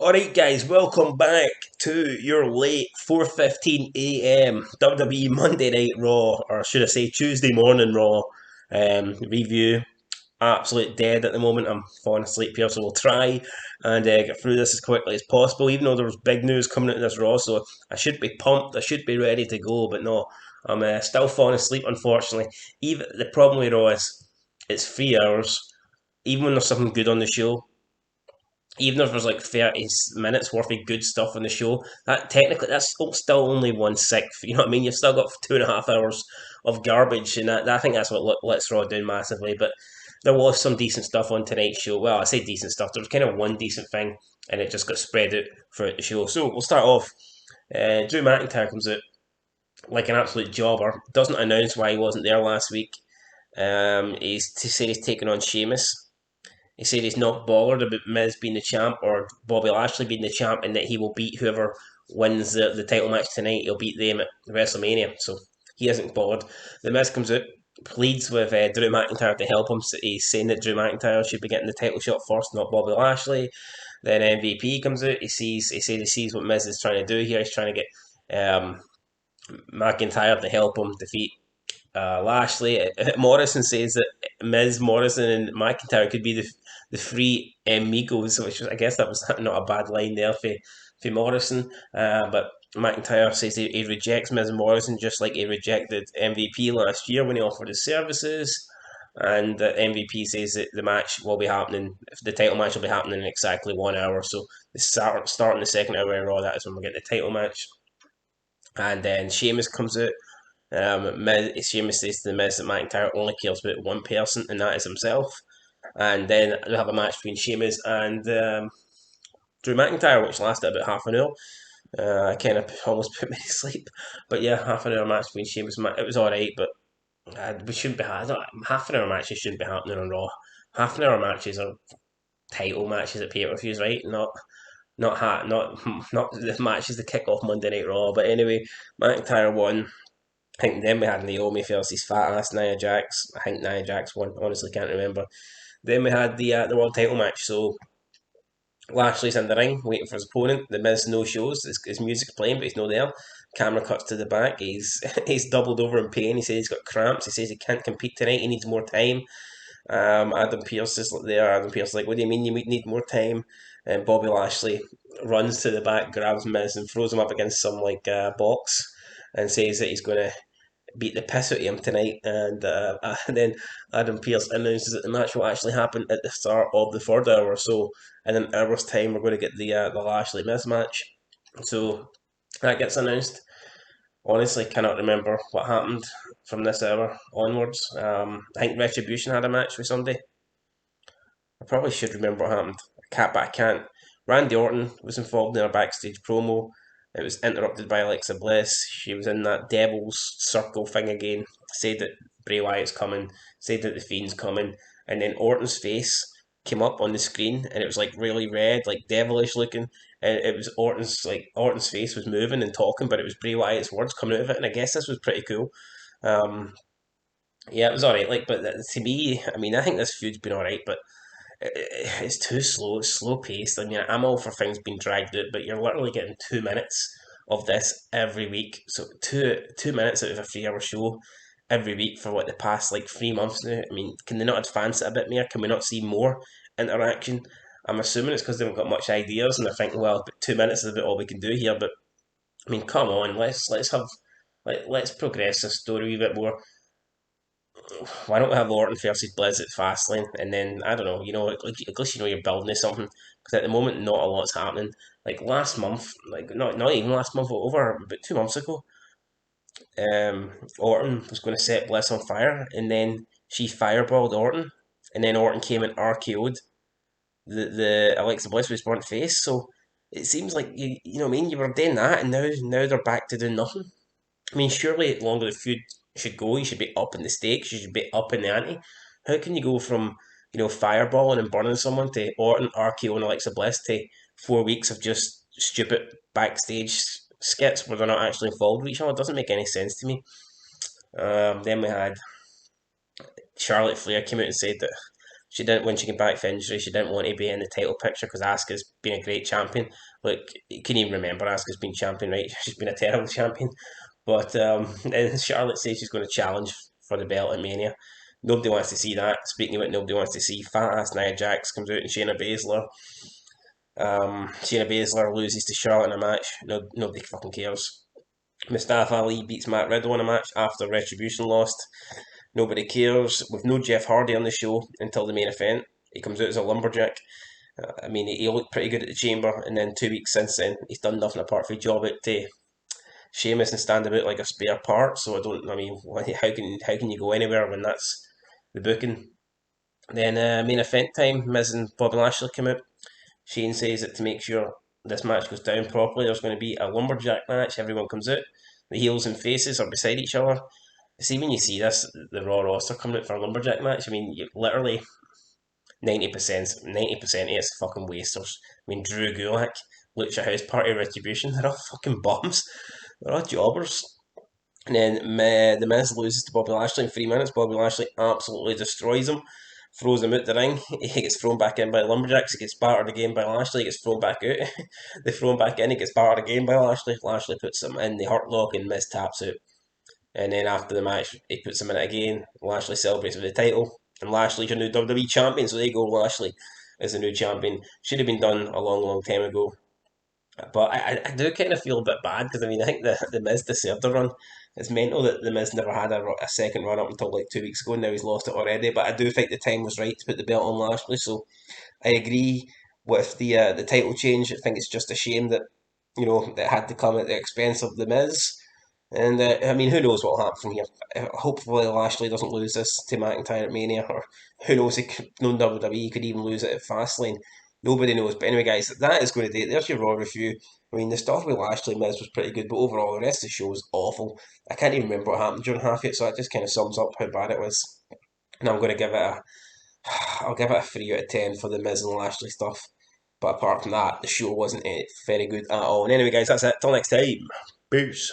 Alright guys, welcome back to your late 4:15 AM WWE Monday Night Raw, or should I say Tuesday morning Raw review. Absolute dead at the moment. I'm falling asleep here, so we'll try and get through this as quickly as possible, even though there was big news coming out of this Raw, so I should be pumped, I should be ready to go, but no, I'm still falling asleep unfortunately. Even the problem with Raw is it's 3 hours, even when there's something good on the show, even if there's like 30 minutes worth of good stuff on the show, that technically that's still only 1/6. You know what I mean? You've still got 2.5 hours of garbage, and I think that's what lets Raw down massively. But there was some decent stuff on tonight's show. Well, I say decent stuff. There was kind of one decent thing, and it just got spread out throughout the show. So we'll start off. Drew McIntyre comes out like an absolute jobber. Doesn't announce why he wasn't there last week. He's to say he's taking on Sheamus. He said he's not bothered about Miz being the champ or Bobby Lashley being the champ, and that he will beat whoever wins the title match tonight. He'll beat them at WrestleMania, so he isn't bothered. The Miz comes out, pleads with Drew McIntyre to help him. So he's saying that Drew McIntyre should be getting the title shot first, not Bobby Lashley. Then MVP comes out. He says what Miz is trying to do here. He's trying to get McIntyre to help him defeat Lashley. Morrison says that Miz, Morrison, and McIntyre could be the three amigos, which I guess that was not a bad line there for Morrison. But McIntyre says he rejects Miz and Morrison just like he rejected MVP last year when he offered his services. And MVP says that the match will be happening, the title match will be happening in exactly 1 hour. So starting the second hour of Raw, that is when we get the title match. And then Sheamus comes out. Sheamus says to the Miz that McIntyre only cares about one person, and that is himself. And then we have a match between Sheamus and Drew McIntyre, which lasted about half an hour. I kind of almost put me to sleep, but yeah, half an hour match between Sheamus. It was all right, but we shouldn't be half an hour matches shouldn't be happening on Raw. Half an hour matches are title matches at pay per views, right? Not the matches that kick off Monday Night Raw. But anyway, McIntyre won. I think then we had Naomi versus fat ass Nia Jax. I think Nia Jax won. Honestly, can't remember. Then we had the world title match. So Lashley's in the ring waiting for his opponent. The Miz no shows. His music's playing, but he's not there. Camera cuts to the back. He's doubled over in pain. He says he's got cramps. He says he can't compete tonight. He needs more time. Adam Pearce is there. Adam Pearce is like, what do you mean you need more time? And Bobby Lashley runs to the back, grabs Miz, and throws him up against some box, and says that he's going to beat the piss out of him tonight. And then Adam Pearce announces that the match will actually happen at the start of the third hour. So in an hour's time, we're going to get the Lashley Miz match. So that gets announced. Honestly, cannot remember what happened from this hour onwards. I think Retribution had a match with somebody. I probably should remember what happened. But I can't. Randy Orton was involved in a backstage promo. It was interrupted by Alexa Bliss. She was in that Devil's Circle thing again. Said that Bray Wyatt's coming. Said that the Fiend's coming. And then Orton's face came up on the screen, and it was like really red, like devilish looking. And it was Orton's face was moving and talking, but it was Bray Wyatt's words coming out of it. And I guess this was pretty cool. Um, yeah, it was alright. But to me, I mean, I think this feud's been alright, but it's too slow. It's slow paced. I mean, I'm all for things being dragged out, but you're literally getting 2 minutes of this every week. So two minutes out of a 3 hour show every week for what the past like 3 months now. I mean, can they not advance it a bit more? Can we not see more interaction? I'm assuming it's because they haven't got much ideas and they're thinking, well, but 2 minutes is about all we can do here. But I mean, come on, let's have let's progress this story a wee bit more. Why don't we have Orton versus Bliss at Fastlane, and then I don't know, at least you're building to something. Because at the moment, not a lot's happening. Like last month, like not even last month, over about 2 months ago, Orton was going to set Bliss on fire, and then she fireballed Orton, and then Orton came and RKO'd the Alexa Bliss was burnt face. So it seems like you know what I mean. You were doing that, and now they're back to doing nothing. I mean, surely the longer the feud should go, you should be up in the stakes, you should be up in the ante. How can you go from, fireballing and burning someone to Orton, RKO, and Alexa Bliss to 4 weeks of just stupid backstage skits where they're not actually involved with each other? It doesn't make any sense to me. Then we had Charlotte Flair came out and said that She didn't, when she came back from injury, she didn't want to be in the title picture because Asuka's been a great champion. Like, you can even remember Asuka's been champion, right? She's been a terrible champion. But and Charlotte says she's going to challenge for the belt at Mania. Nobody wants to see that. Speaking of it, nobody wants to see fat ass Nia Jax comes out and Shayna Baszler. Shayna Baszler loses to Charlotte in a match. No, nobody fucking cares. Mustafa Ali beats Matt Riddle in a match after Retribution lost. Nobody cares. With no Jeff Hardy on the show until the main event. He comes out as a lumberjack. I mean, he looked pretty good at the Chamber, and then 2 weeks since then, he's done nothing apart from a job at Sheamus and stand about like a spare part. So I don't. I mean, how can you go anywhere when that's the booking? Then main event time, Miz and Bobby Lashley come out. Shane says that to make sure this match goes down properly, there's going to be a lumberjack match. Everyone comes out. The heels and faces are beside each other. See, when you see this, the Raw roster coming out for a lumberjack match, I mean, you literally 90% of it's fucking wasters. I mean, Drew Gulak, Lucha House Party, Retribution, they're all fucking bums. They're all jobbers. And then The Miz loses to Bobby Lashley in 3 minutes. Bobby Lashley absolutely destroys him, throws him out the ring. He gets thrown back in by Lumberjacks. He gets battered again by Lashley. He gets thrown back out. They throw him back in. He gets battered again by Lashley. Lashley puts him in the Hurt Lock and Miz taps out. And then after the match, he puts him in it again. Lashley celebrates with the title. And Lashley's your new WWE champion. So there you go, Lashley is the new champion. Should have been done a long, long time ago. But I do kind of feel a bit bad because I mean I think the Miz deserved a run. It's mental that the Miz never had a second run up until like 2 weeks ago. And now he's lost it already. But I do think the time was right to put the belt on Lashley. So I agree with the title change. I think it's just a shame that it had to come at the expense of the Miz. And I mean, who knows what will happen from here? Hopefully, Lashley doesn't lose this to McIntyre at Mania, or who knows? No WWE could even lose it at Fastlane. Nobody knows. But anyway, guys, that is going to do it. There's your Raw review. I mean, the stuff with Lashley Miz was pretty good, but overall, the rest of the show was awful. I can't even remember what happened during half it, so that just kind of sums up how bad it was. And I'm going to give it I'll give it a 3 out of 10 for the Miz and Lashley stuff. But apart from that, the show wasn't very good at all. And anyway, guys, that's it. Till next time. Peace.